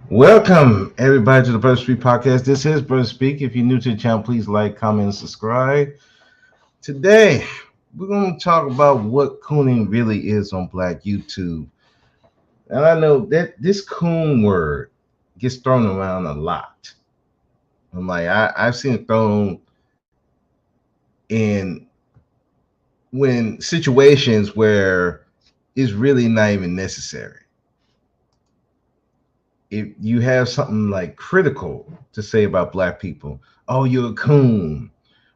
Welcome, everybody, to the Brother Speak podcast. This is Brother Speak. If you're new to the channel, please like, comment, and subscribe. Today, we're going to talk about what cooning really is on Black YouTube. And I know that this coon word gets thrown around a lot. I've seen it thrown in when situations where it's really not even necessary. If you have something like critical to say about Black people, oh, you're a coon.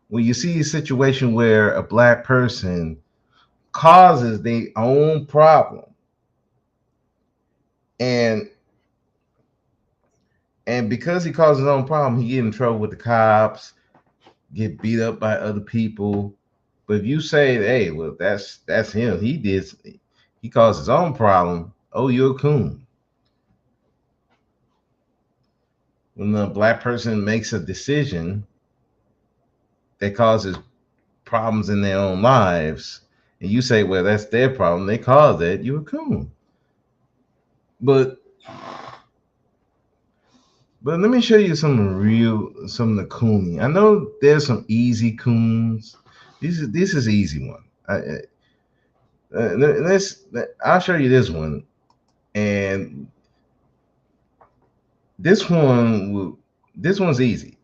When you see a situation where a Black person causes their own problem, and because he causes his own problem, he get in trouble with the cops, get beat up by other people. But if you say, hey, well, that's him, he caused his own problem, oh, you're a coon. When a Black person makes a decision that causes problems in their own lives, and you say, well, that's their problem, they caused it, you're a coon. But let me show you some of the cooning. I know there's some easy coons. This is easy one. I'll show you this one, and this one's easy.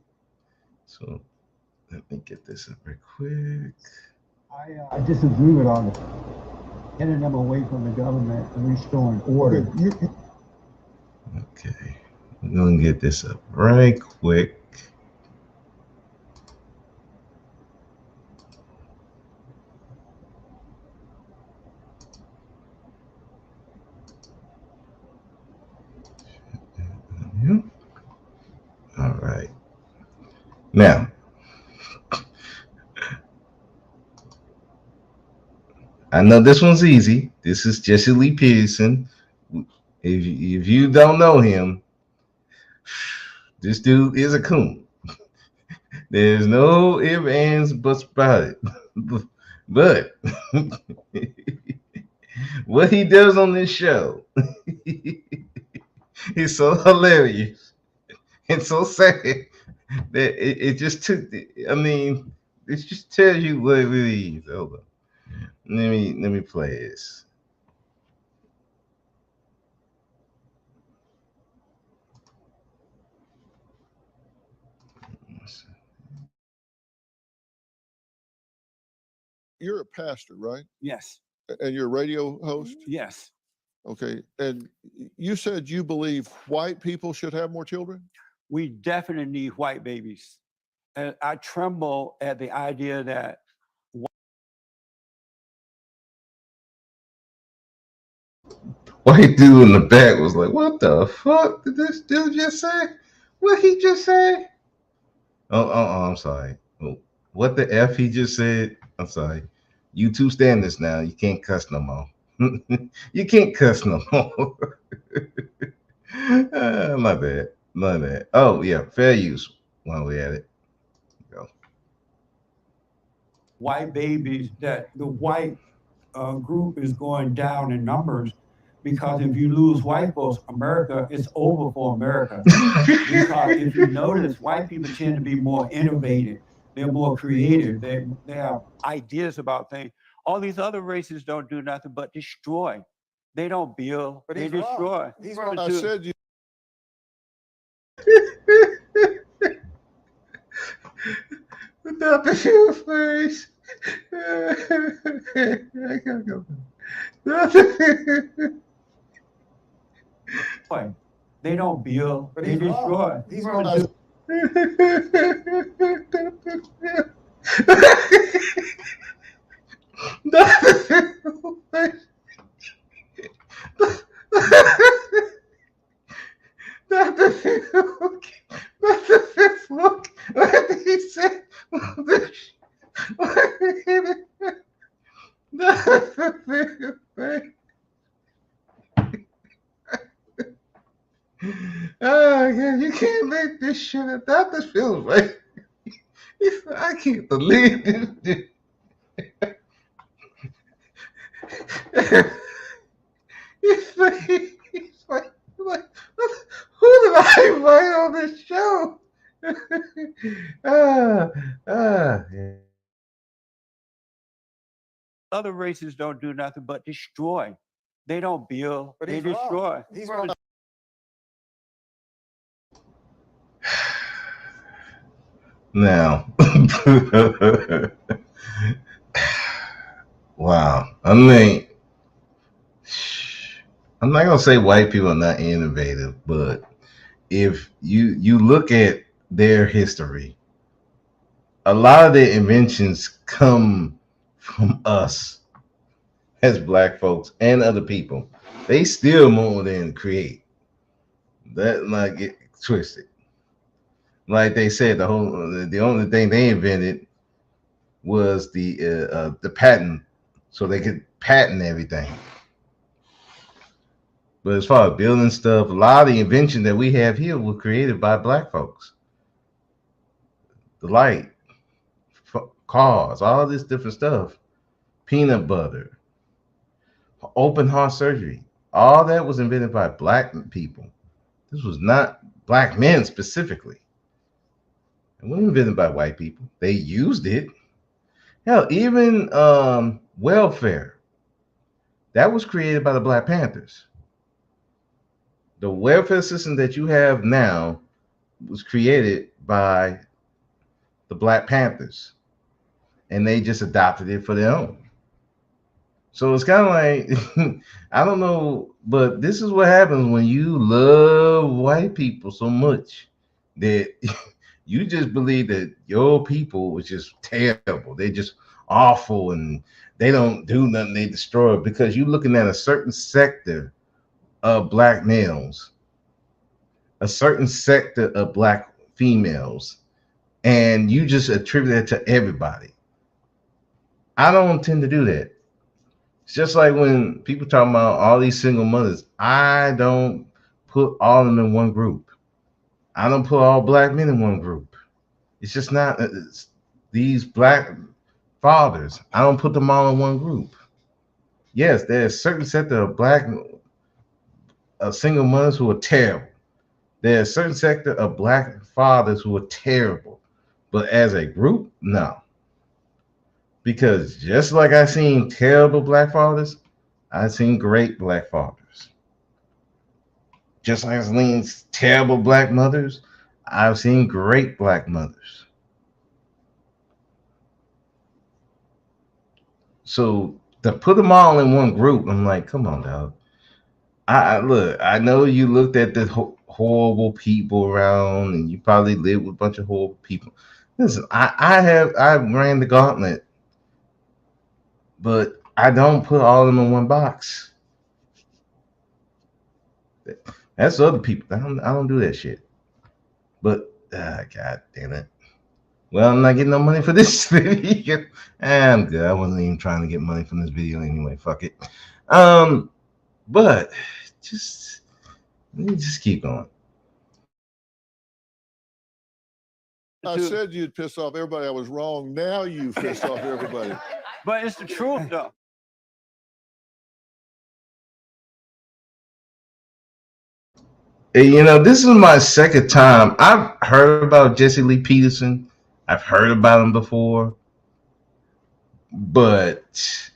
So let me get this up real quick. I disagree with all this. Getting them away from the government and restoring order. Okay, we're gonna get this up right quick. All right. Now, I know this one's easy. This is Jesse Lee Peterson. If you don't know him, this dude is a coon. There's no ifs, ands, buts about it. But what he does on this show is so hilarious and so sad that it just took. I mean, it just tells you what it really is. Hold on. Let me play this. You're a pastor, right? Yes. And you're a radio host? Yes. Okay. And you said you believe white people should have more children? We definitely need white babies. And I tremble at the idea that White dude in the back was like, "What the fuck did this dude just say? What he just say?" I'm sorry. Oh, what the f he just said? I'm sorry. You two standards now. You can't cuss no more. You can't cuss no more. My bad. My bad. Oh yeah, fair use. While we at it, go. white babies, that the white group is going down in numbers, because if you lose white folks, America, it's over for America. Because if you notice, white people tend to be more innovative. They're more creative. They have ideas about things. All these other races don't do nothing but destroy. They don't build. But They he's wrong. destroy. He's wrong. I said you. Without the shoe face. I gotta go. They don't build. But They he's destroy. wrong. He's wrong. What did he say? Oh, yeah, you can't make this shit up. That just feels right. I can't believe this. He's like, who ah, yeah. Other races don't do nothing but destroy. They don't build, But they he's wrong. destroy. He's wrong. Now, wow. I mean, I'm not gonna say white people are not innovative, but if you look at their history, a lot of their inventions come from us as black folks and other people. They steal more than create. That like get twisted. Like they said, the only thing they invented was the patent, so they could patent everything. But as far as building stuff, a lot of the invention that we have here was created by black folks. The light, cars, all this different stuff, peanut butter, open heart surgery, all that was invented by black people. This was not black men specifically. It wasn't invented by white people. They used it. Hell, even welfare, that was created by the Black Panthers. The welfare system that you have now was created by the Black Panthers, and they just adopted it for their own. So it's kind of like I don't know, but this is what happens when you love white people so much that you just believe that your people was just terrible. They just awful and they don't do nothing. They destroy it because you're looking at a certain sector of black males, a certain sector of black females, and you just attribute that to everybody. I don't tend to do that. It's just like when people talk about all these single mothers, I don't put all of them in one group. I don't put all black men in one group. It's just not these black fathers. I don't put them all in one group. Yes, there's a certain set of black single mothers who are terrible. There's a certain sector of black fathers who are terrible. But as a group, no. Because just like I seen terrible black fathers, I seen great black fathers. Just like I've seen terrible black mothers, I've seen great black mothers. So to put them all in one group, I'm like, come on, dog. I look. I know you looked at the horrible people around, and you probably live with a bunch of horrible people. Listen, I ran the gauntlet, but I don't put all of them in one box. That's other people. I don't do that shit. But god damn it. Well, I'm not getting no money for this video. I'm good. I wasn't even trying to get money from this video anyway. Fuck it. But just let me just keep going. I said you'd piss off everybody. I was wrong. Now you've pissed off everybody. But it's the truth, though. You know, this is my second time. I've heard about Jesse Lee Peterson. I've heard about him before. But,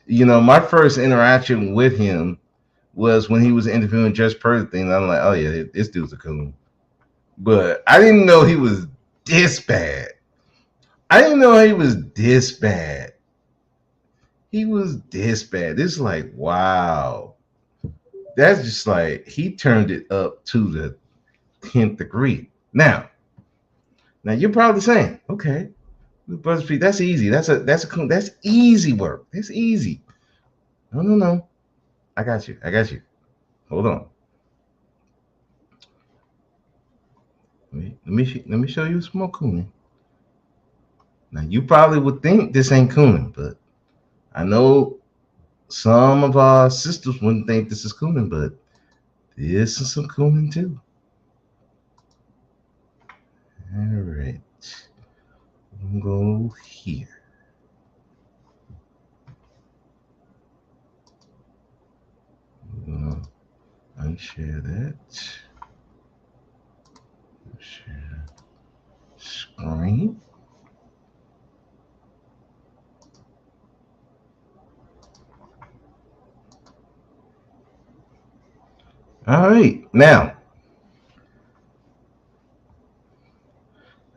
you know, my first interaction with him was when he was interviewing Judge Purdy. And I'm like, oh, yeah, this dude's a coon. But I didn't know he was this bad. I didn't know he was this bad. He was this bad. This is like, wow. That's just like, he turned it up to the 10th degree. Now you're probably saying, okay, BuzzFeed, that's easy. That's easy work. That's easy. No. I got you. Hold on. Let me show you some more Kooning. Now you probably would think this ain't Kooning, but I know some of our sisters wouldn't think this is Kooning, but this is some Kooning too. All right. I'm gonna go here. I'm gonna unshare that. Screen. All right. Now,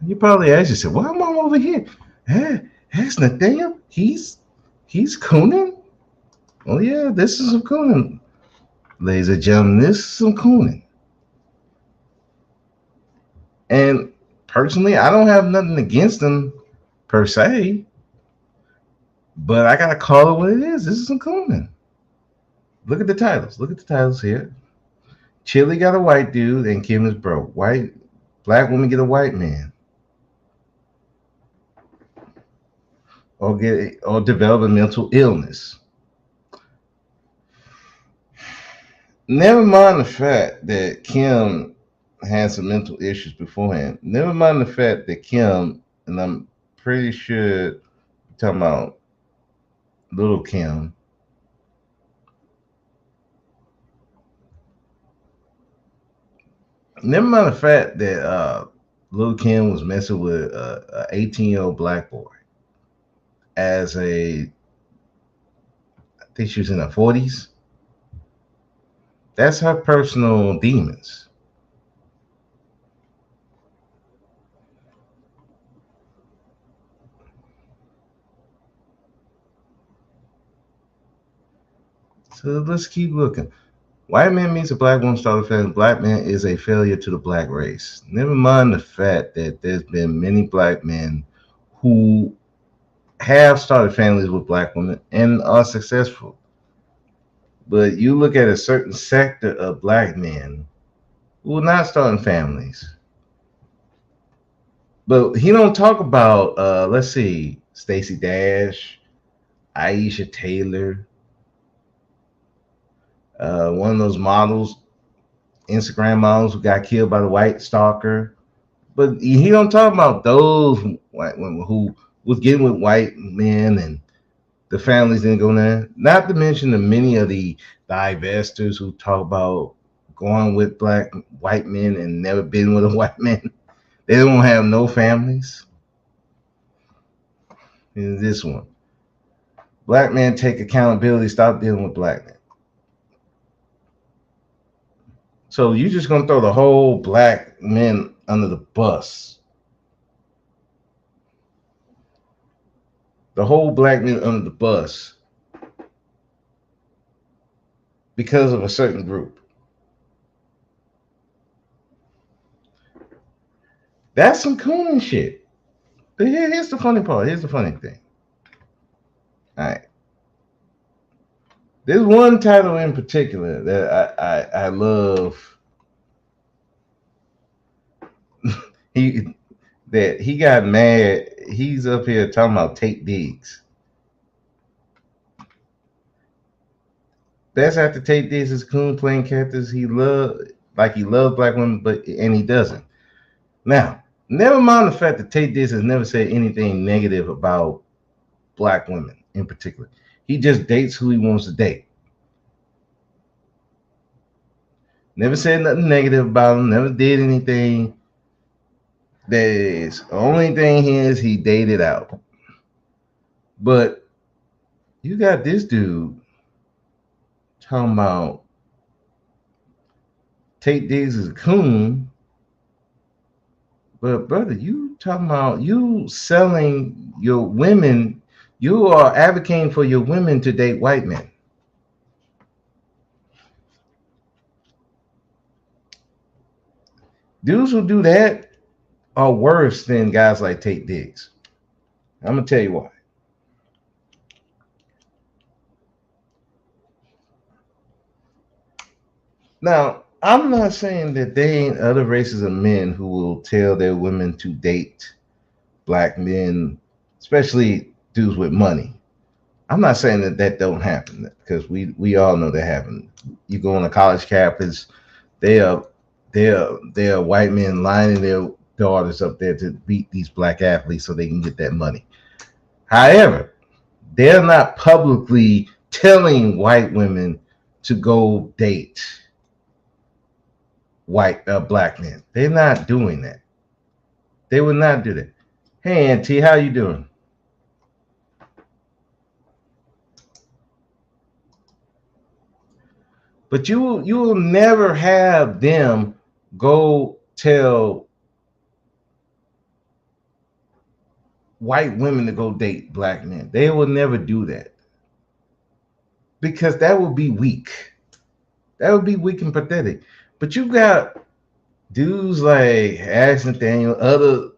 you probably ask yourself, why am I over here? Hey, that's Nathaniel. He's Kooning. Oh yeah, this is some Kooning. Ladies and gentlemen, this is some Kooning. And personally, I don't have nothing against him per se, but I gotta call it what it is. This is some Kooning. Look at the titles. Look at the titles here. Chili got a white dude and Kim is broke. White black woman get a white man. Or develop a mental illness. Never mind the fact that Kim had some mental issues beforehand. Never mind the fact that Kim, and I'm pretty sure talking about little Kim. Never mind the fact that little Kim was messing with a 18-year-old black boy as I think she was in her 40s. That's her personal demons. So let's keep looking. White man means a black woman started a family. Black man is a failure to the black race. Never mind the fact that there's been many black men who have started families with black women and are successful. But you look at a certain sector of black men who are not starting families. But he don't talk about let's see, Stacey Dash, Aisha Taylor, one of those models, Instagram models who got killed by the white stalker. But he don't talk about those white women who was getting with white men and the families didn't go there. Not to mention the many of the divestors who talk about going with white men and never been with a white man. They don't have no families. And this one. Black men take accountability, stop dealing with black men. So you're just gonna throw the whole black men under the bus. The whole black men under the bus because of a certain group. That's some Kooning shit. But here's the funny part. Here's the funny thing. All right. There's one title in particular that I love. he got mad. He's up here talking about Tate Diggs. That's after Tate Diggs is coon playing characters he loves black women, and he doesn't. Now, never mind the fact that Tate Diggs has never said anything negative about black women in particular. He just dates who he wants to date. Never said nothing negative about him. Never did anything. The only thing is he dated out. But you got this dude talking about Tate Diggs is a coon. But brother, you talking about you selling your women. You are advocating for your women to date white men. Dudes who do that are worse than guys like Tate Diggs. I'm gonna tell you why. Now, I'm not saying that there ain't other races of men who will tell their women to date black men, especially dudes with money. I'm not saying that don't happen because we all know that happen. You go on a college campus, they are white men lining their daughters up there to beat these black athletes so they can get that money. However, they're not publicly telling white women to go date black men. They're not doing that. They would not do that. Hey, Auntie, how you doing? But you will never have them go tell white women to go date black men. They will never do that because that would be weak. That would be weak and pathetic. But you got dudes like Ash Nathaniel, other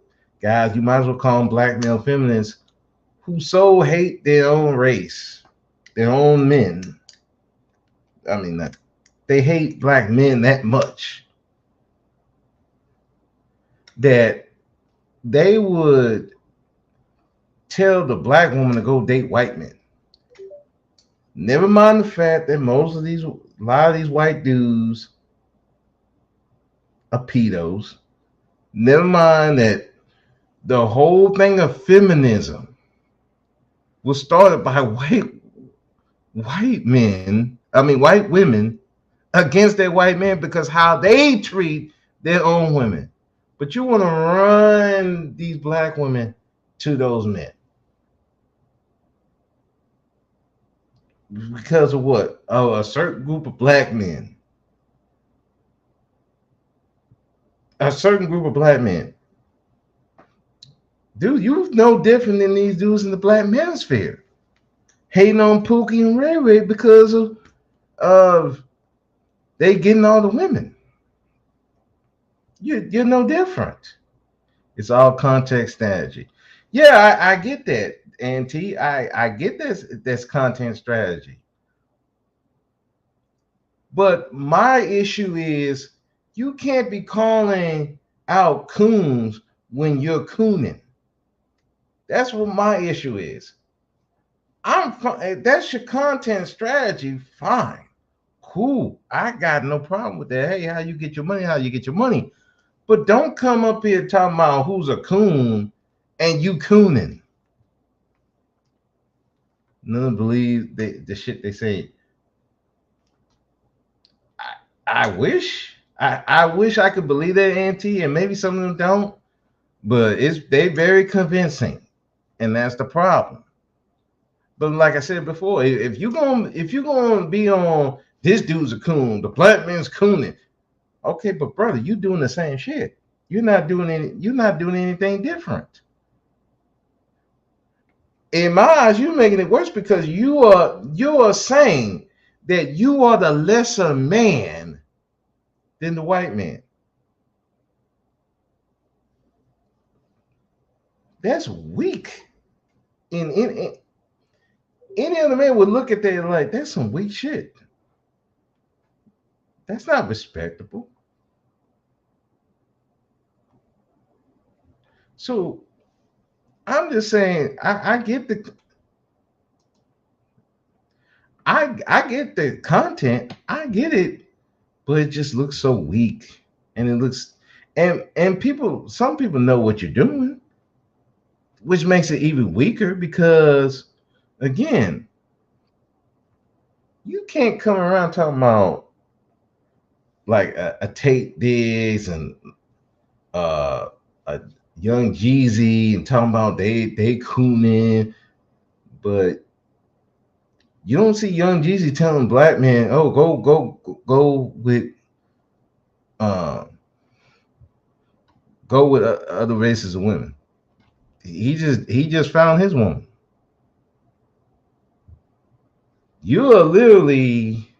guys, you might as well call them black male feminists, who so hate their own race, their own men. I mean, they hate black men that much that they would tell the black woman to go date white men. Never mind the fact that a lot of these white dudes are pedos. Never mind that the whole thing of feminism was started by white women against their white men because how they treat their own women. But you want to run these black women to those men. Because of what? Oh, a certain group of black men. A certain group of black men. Dude, you're no different than these dudes in the black manosphere. Hating on Pookie and Ray Ray because of they getting all the women. You're no different. It's all context strategy. Yeah, I get that, Auntie. I get this content strategy. But my issue is you can't be calling out coons when you're cooning. That's what my issue is. That's your content strategy. Fine. Cool. I got no problem with that. Hey, how you get your money? How you get your money? But don't come up here talking about who's a coon and you cooning. None believe the shit they say. I wish I could believe that, Auntie, and maybe some of them don't, but they very convincing, and that's the problem. But like I said before, if you're gonna be on this dude's a coon, the black man's cooning, okay, but brother, you doing the same shit. You're not doing anything different. In my eyes, you're making it worse because you are saying that you are the lesser man than the white man. That's weak. In any other man would look at that like that's some weak shit. That's not respectable. So I'm just saying I get the I get the content, I get it, but it just looks so weak. And it looks and some people know what you're doing, which makes it even weaker because again, you can't come around talking about like a Tate Diggs and a Young Jeezy and talking about they cooning, but you don't see Young Jeezy telling black men, "Oh, go with other races of women." He just found his woman. You are literally.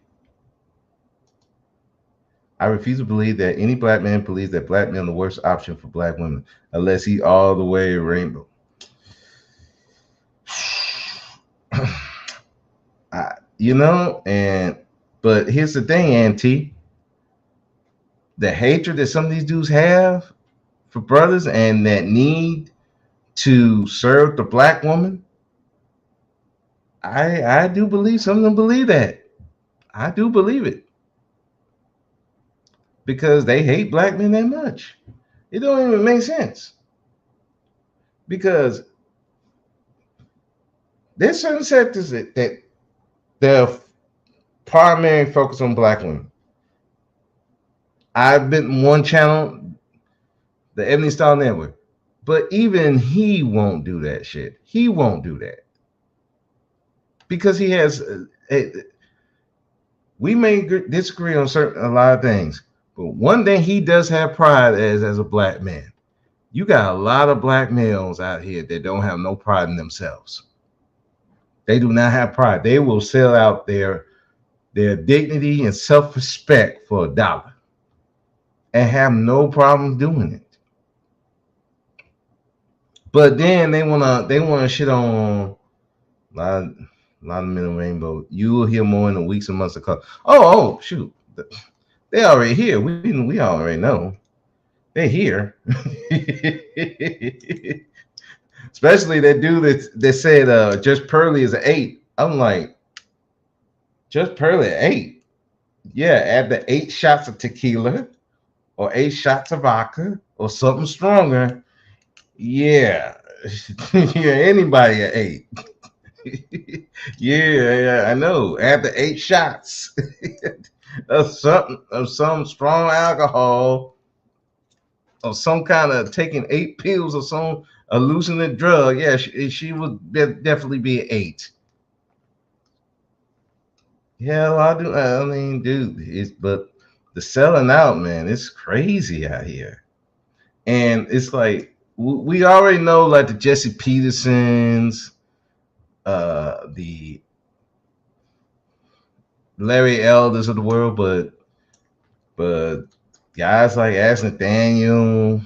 I refuse to believe that any black man believes that black men are the worst option for black women, unless he all the way rainbow. But here's the thing, Auntie. The hatred that some of these dudes have for brothers and that need to serve the black woman, I do believe some of them believe that. I do believe it. Because they hate black men that much. It don't even make sense. Because there's certain sectors that their primary focus on black women. I've been on one channel, the Ebony Star Network. But even he won't do that shit. He won't do that because he has. We may disagree on a lot of things, but one thing he does have pride as a black man. You got a lot of black males out here that don't have no pride in themselves. They do not have pride. They will sell out their dignity and self-respect for $1 and have no problem doing it. But then they wanna shit on a lot of men in Rainbow. You will hear more in the weeks and months to come. Oh, shoot. They already here. We already know. They here. Especially that dude that said Just Pearly is an 8. I'm like, Just Pearly at 8. Yeah, add the 8 shots of tequila or 8 shots of vodka or something stronger. Yeah. Yeah, anybody at 8. yeah, I know. Add the 8 shots of some strong alcohol or some kind of taking 8 pills or some hallucinant drug. Yeah, she would definitely be an 8. Yeah, I mean, dude, but the selling out, man, it's crazy out here. And it's like we already know, like the Jesse Petersons, the Larry Elders of the world, but guys like Ash Nathaniel,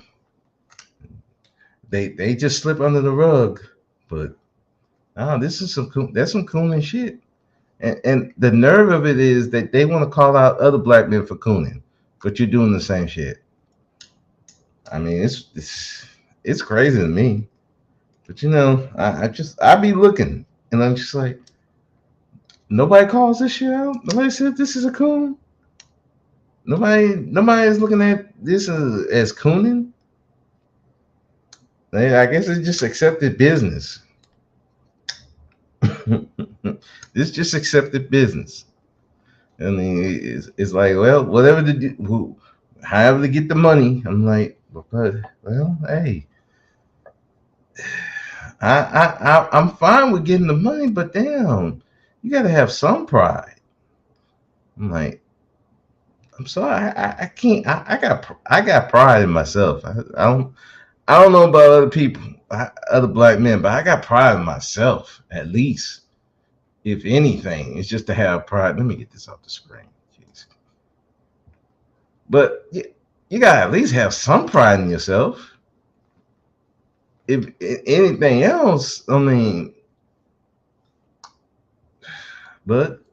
they just slip under the rug. But that's some Kooning shit. And the nerve of it is that they want to call out other black men for Kooning, but you're doing the same shit. I mean, it's crazy to me. But I be looking, and I'm just like, nobody calls this shit out. Nobody said this is a coon. Nobody is looking at this as Kooning. I guess it's just accepted business. It's just accepted business. I mean, it's like, well, whatever however to get the money. I'm like, but well, hey, I'm fine with getting the money, but damn, you got to have some pride. I'm like, I'm sorry, I can't. I got pride in myself. I don't know about other people, other black men, but I got pride in myself at least. If anything, it's just to have pride. Let me get this off the screen. Jeez. But you gotta at least have some pride in yourself. If anything else, I mean, but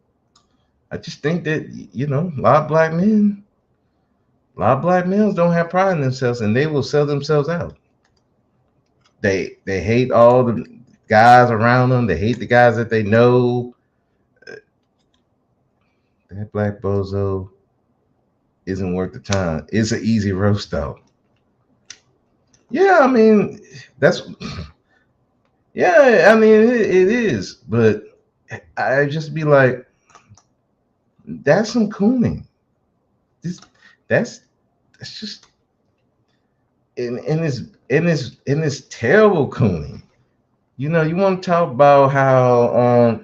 I just think that a lot of black males don't have pride in themselves, and they will sell themselves out. They hate all the guys around them. They hate the guys that they know. That black bozo isn't worth the time. It's an easy roast though. Yeah, I mean yeah, I mean it is, but I just be like, that's some Kooning. That's just in this terrible Kooning. You want to talk about how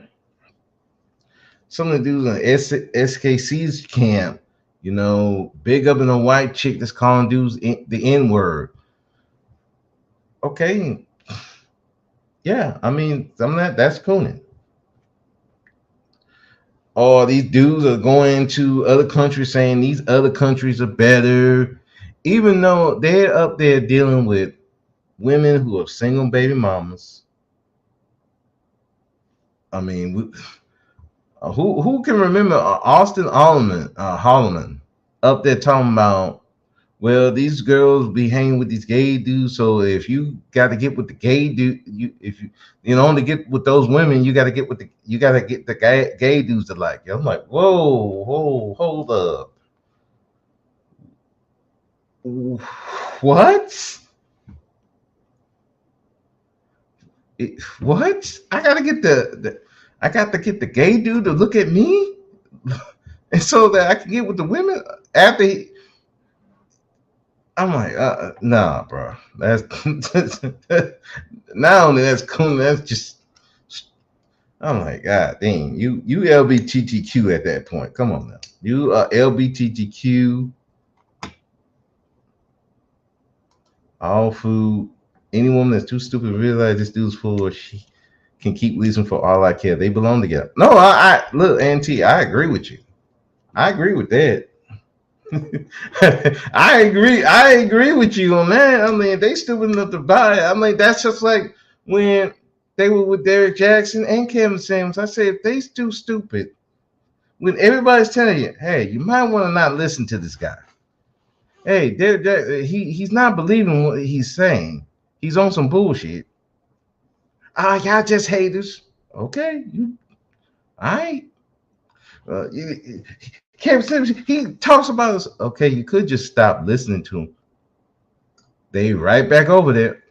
some of the dudes in SKC's camp, big up in a white chick that's calling dudes the N-word. Okay. Yeah, I mean, some of that's Kooning. Or these dudes are going to other countries saying these other countries are better, even though they're up there dealing with women who are single baby mamas. I mean, who can remember Austin Holloman up there talking about, well, these girls be hanging with these gay dudes, so if you got to get with the gay dude, if you only get with those women, you got to get the gay dudes to like you. I'm like, whoa, hold up, what? What? I got to get the gay dude to look at me, and so that I can get with the women after I'm like, nah, bro. That's not only that's cool. That's just. I'm like, God dang, you LBTTQ at that point. Come on now, you are LBTTQ, all food. Any woman that's too stupid to realize this dude's full, or she can keep leasing for all I care. They belong together. No, I look, Auntie, I agree with you. I agree with that. I agree. I agree with you on that. I mean, they stupid enough to buy it. I mean, that's just like when they were with Derek Jackson and Kevin Samuels. I said, if they too stupid, when everybody's telling you, hey, you might want to not listen to this guy. Hey, he's not believing what he's saying. He's on some bullshit. Ah, y'all just haters. Okay, you, all right. Kevin Samuels, he talks about us. Okay, you could just stop listening to him. They right back over there.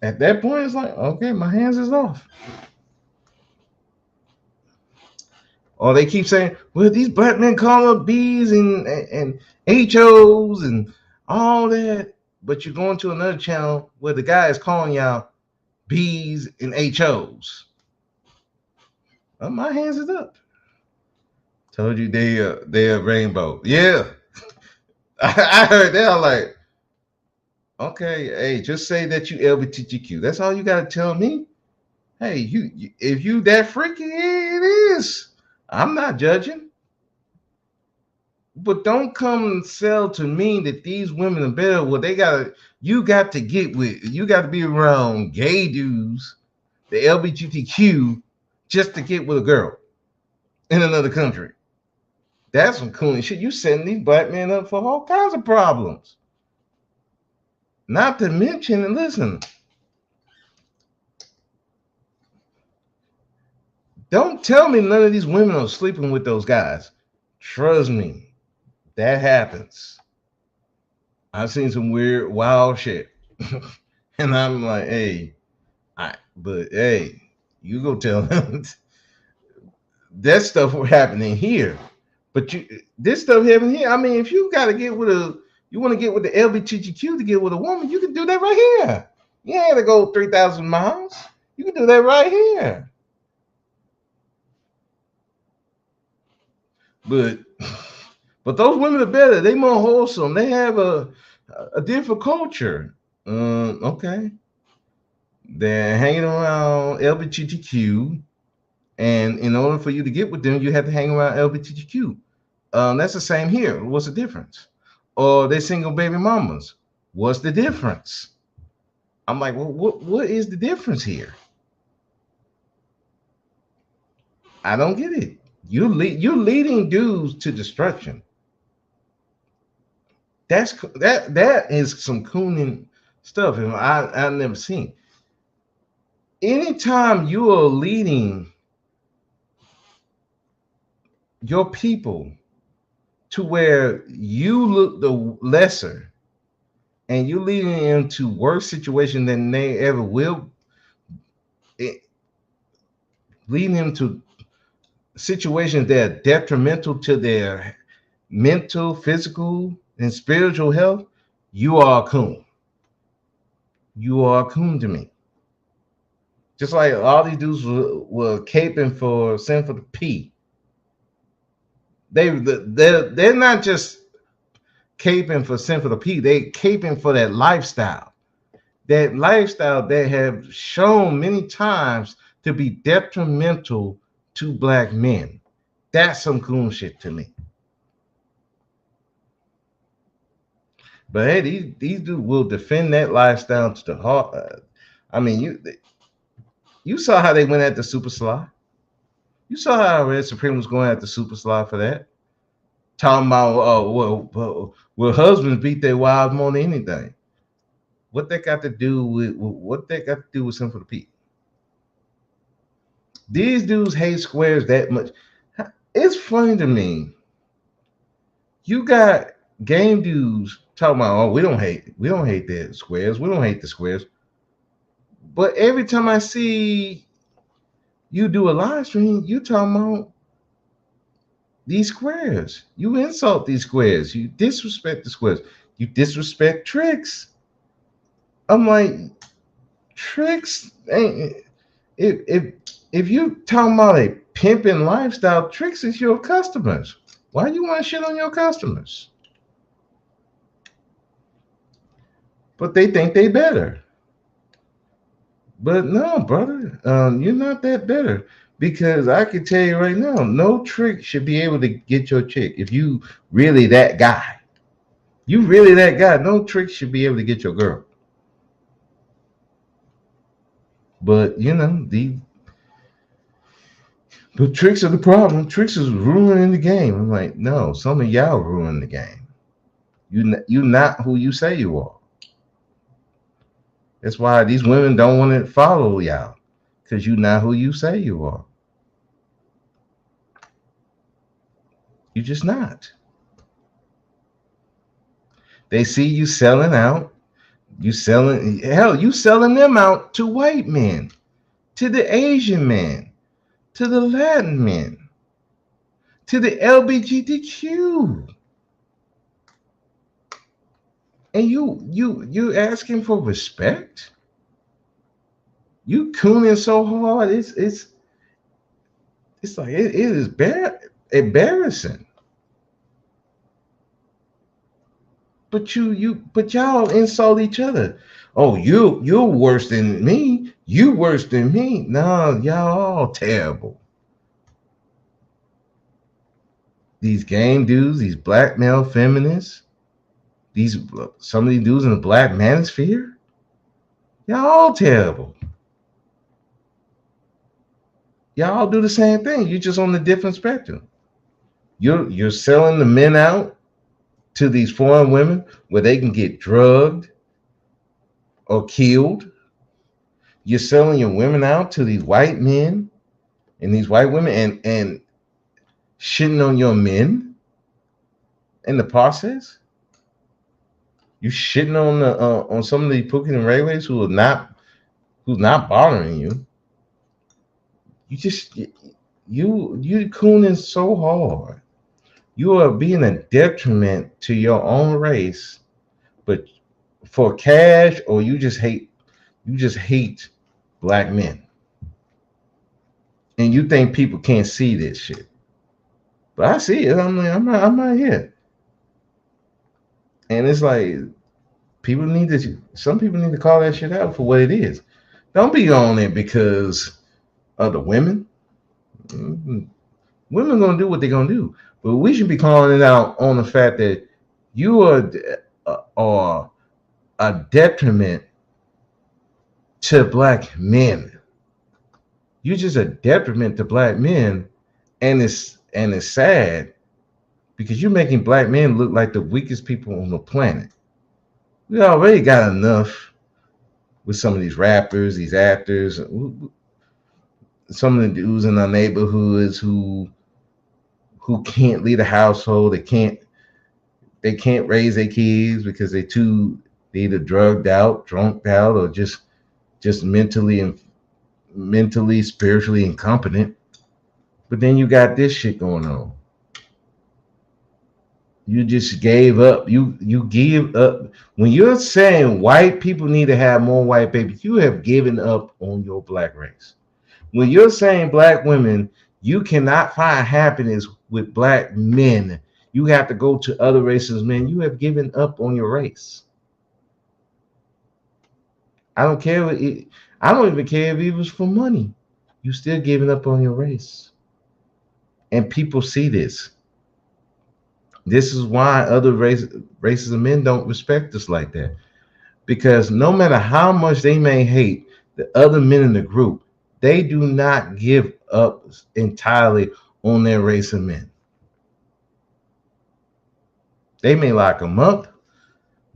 At that point, it's like, okay, my hands is off. Or they keep saying, well, these black men call up B's and HOs and all that. But you're going to another channel where the guy is calling y'all B's and HOs. Well, my hands is up. Told you they're rainbow. Yeah. I heard that. I'm like, okay, hey, just say that you LGBTQ. That's all you gotta tell me. Hey, you if you that freaky, it is. I'm not judging. But don't come and sell to me that these women are better. Well, you got to be around gay dudes, the LGBTQ, just to get with a girl in another country. That's some cool shit. You setting these black men up for all kinds of problems. Not to mention, and listen, don't tell me none of these women are sleeping with those guys. Trust me, that happens. I've seen some weird, wild shit. And I'm like, hey, but hey, you go tell them that stuff was happening here. But this stuff happening here. I mean, if you gotta get with you want to get with the LGBTQ to get with a woman, you can do that right here. You ain't gotta go 3,000 miles. You can do that right here. But those women are better. They more wholesome. They have a different culture. Okay. They're hanging around LGBTQ, and in order for you to get with them, you have to hang around LGBTQ. That's the same here. What's the difference? Or they're single baby mamas. What's the difference? I'm like, well, what is the difference here? I don't get it. You're leading dudes to destruction. That is some Kooning stuff, and I've never seen. Anytime you are leading your people to where you look the lesser, and you're leading them to worse situation than they ever will, leading them to situations that are detrimental to their mental, physical, and spiritual health, you are a coon. You are a coon to me. Just like all these dudes were caping for Sin for the P. They're not just caping for Sin for the P. They caping for that lifestyle. That lifestyle they have shown many times to be detrimental to black men. That's some cool shit to me. But hey, these dudes will defend that lifestyle to the heart. I mean, you saw how they went at the Super Sly. You saw how Red Supreme was going at the Super Sly for that. Talking about, well, husbands beat their wives more than anything. What that got to do with Sin for the People? These dudes hate squares that much. It's funny to me. You got game dudes talking about, oh, we don't hate the squares. We don't hate the squares. But every time I see you do a live stream, you talking about these squares. You insult these squares. You disrespect the squares. You disrespect Tricks. I'm like, Tricks ain't if you talking about a pimping lifestyle, Tricks is your customers. Why you want to shit on your customers? But they think they better. But no, brother, you're not that better. Because I can tell you right now, no trick should be able to get your chick. If you really that guy, you really that guy, no trick should be able to get your girl. But you know, but tricks are the problem. Tricks is ruining the game. I'm like, no, some of y'all ruin the game. You not who you say you are. That's why these women don't want to follow y'all, because you not who you say you are. You just not. They see you selling out. You selling hell. You selling them out to white men, to the Asian men, to the Latin men, to the LGBTQ. And you asking for respect? You cooning so hard, it's like it is bad, embarrassing. But but y'all insult each other. Oh, you're worse than me. You worse than me. No, y'all all terrible. These game dudes, these black male feminists, these some of these dudes in the black manosphere, y'all all terrible. Y'all do the same thing. You're just on a different spectrum. You're selling the men out to these foreign women where they can get drugged or killed. You're selling your women out to these white men and these white women and shitting on your men in the process. You shitting on some of these Pookie and Rayways who's not bothering you. You cooning so hard. You are being a detriment to your own race, but for cash, or you just hate black men. And you think people can't see this shit. But I see it. I'm like, I'm not here. And it's like some people need to call that shit out for what it is. Don't be on it because of the women. Mm-hmm. Women gonna do what they're gonna do, but we should be calling it out on the fact that you are a detriment to black men. You're just a detriment to black men, and it's sad because you're making black men look like the weakest people on the planet. We already got enough with some of these rappers, these actors, some of the dudes in our neighborhoods who can't lead a household. They can't raise their kids because they either drugged out, drunked out, or just mentally, spiritually incompetent. But then you got this shit going on. You just gave up. You give up. When you're saying white people need to have more white babies, you have given up on your black race. When you're saying black women, you cannot find happiness with black men. You have to go to other races, men. You have given up on your race. I don't care. I don't even care if it was for money. You still giving up on your race. And people see this. This is why other races of men don't respect us like that. Because no matter how much they may hate the other men in the group, they do not give up entirely on their race of men. They may lock them up,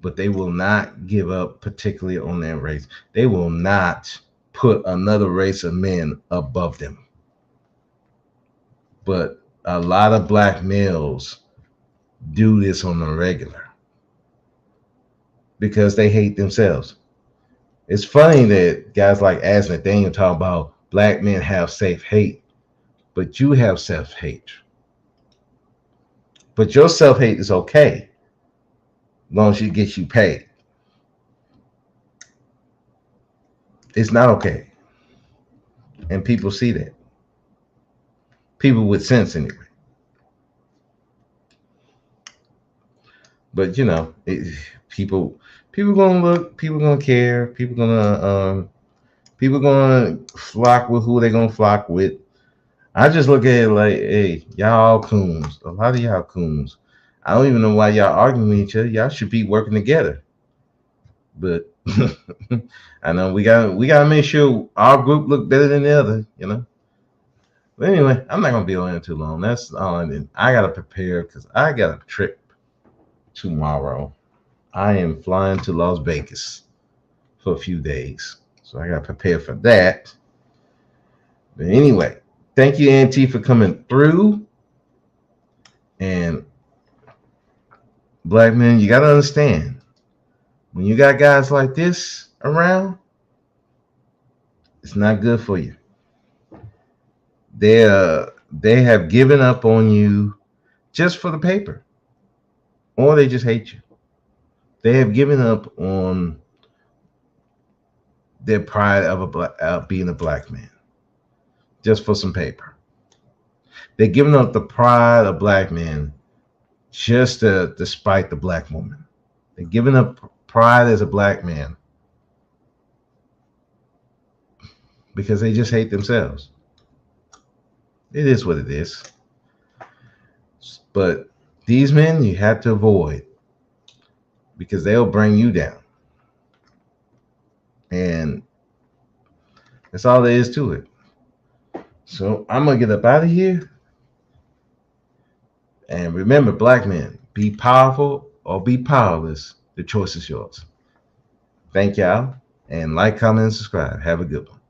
but they will not give up particularly on their race. They will not put another race of men above them. But a lot of black males do this on the regular because they hate themselves. It's funny that guys like As Nathaniel talk about black men have self-hate, but you have self-hate. But your self-hate is okay. long as it gets you paid. It's not okay. And people see that. People with sense anyway. But you know, people gonna look, people gonna care, people gonna flock with who they gonna flock with. I just look at it like, hey, y'all coons. A lot of y'all coons. I don't even know why y'all arguing with each other. Y'all should be working together. But I know we gotta make sure our group look better than the other, you know. But anyway, I'm not gonna be on it too long. That's all I did. I gotta prepare because I got a trip tomorrow. I am flying to Las Vegas for a few days. So I gotta prepare for that. But anyway, thank you, Auntie, for coming through. And black men, you gotta understand, when you got guys like this around, it's not good for you. They have given up on you just for the paper, or they just hate you. They have given up on their pride of being a black man just for some paper. They're giving up the pride of black men just to despite the black woman. They're giving up pride as a black man because they just hate themselves. It is what it is. But these men you have to avoid because they'll bring you down. And that's all there is to it. So I'm going to get up out of here. And remember, black men, be powerful or be powerless. The choice is yours. Thank y'all. And like, comment, and subscribe. Have a good one.